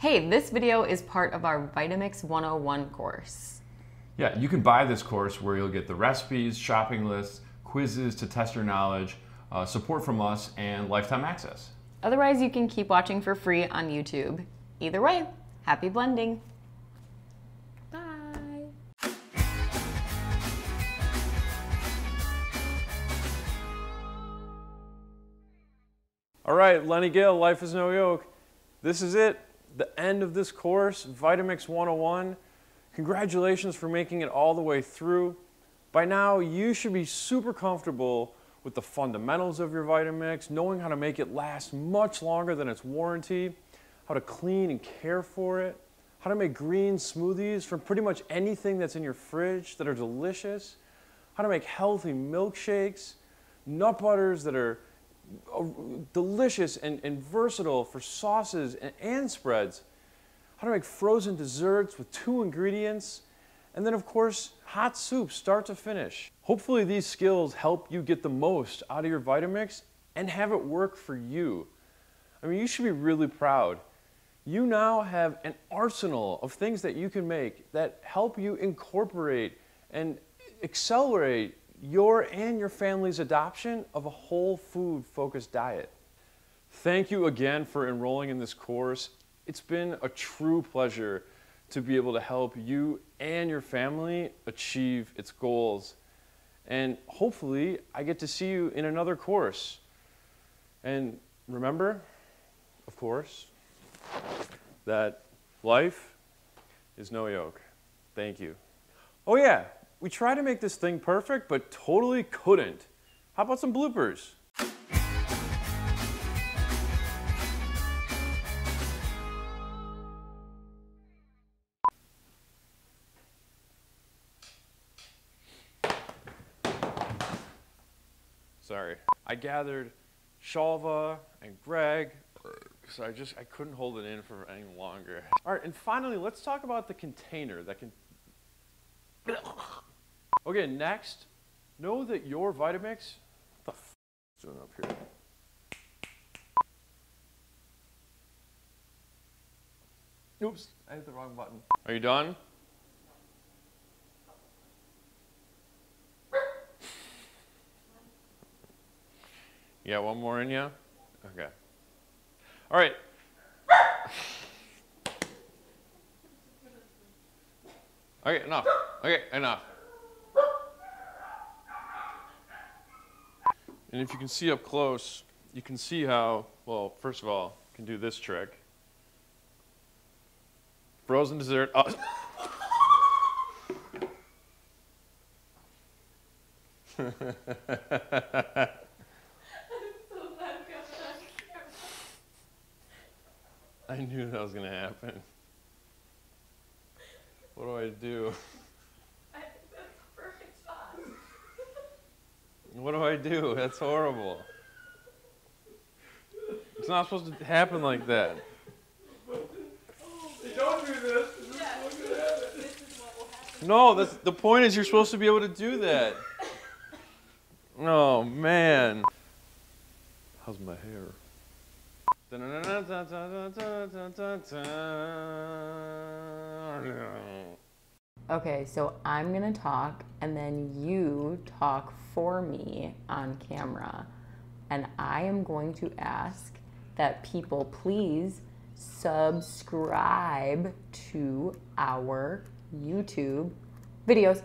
Hey, this video is part of our Vitamix 101 course. Yeah, you can buy this course where you'll get the recipes, shopping lists, quizzes to test your knowledge, support from us, and lifetime access. Otherwise, you can keep watching for free on YouTube. Either way, happy blending. Bye. All right, Lenny Gale, Life is No Yoke. This is it, the end of this course, Vitamix 101. Congratulations for making it all the way through. By now, you should be super comfortable with the fundamentals of your Vitamix, knowing how to make it last much longer than its warranty, how to clean and care for it, how to make green smoothies from pretty much anything that's in your fridge that are delicious, how to make healthy milkshakes, nut butters that are delicious and versatile for sauces and spreads, how to make frozen desserts with 2 ingredients, and then of course, hot soup start to finish. Hopefully these skills help you get the most out of your Vitamix and have it work for you. I mean, you should be really proud. You now have an arsenal of things that you can make that help you incorporate and accelerate your and your family's adoption of a whole food focused diet. Thank you again for enrolling in this course. It's been a true pleasure to be able to help you and your family achieve its goals. And hopefully I get to see you in another course. And remember, of course, that life is no yoke. Thank you. Oh yeah, we tried to make this thing perfect, but totally couldn't. How about some bloopers? Sorry. I gathered Shalva and Greg, so I couldn't hold it in for any longer. All right, and finally, let's talk about the container that can... Okay, next, know that your Vitamix, what the f is doing up here? Oops, I hit the wrong button. Are you done? You got one more in you? Okay. All right. Okay, enough. Okay, enough. And if you can see up close, you can see how, well, first of all, you can do this trick. Frozen dessert. Oh. I knew that was going to happen. What do I do? I think that's a perfect shot. What do I do? That's horrible. It's not supposed to happen like that. Hey, don't do this. This is what's going to happen. This is what will happen. No, the point is you're supposed to be able to do that. Oh, man. How's my hair? Okay, so I'm gonna talk and then you talk for me on camera. And I am going to ask that people please subscribe to our YouTube videos.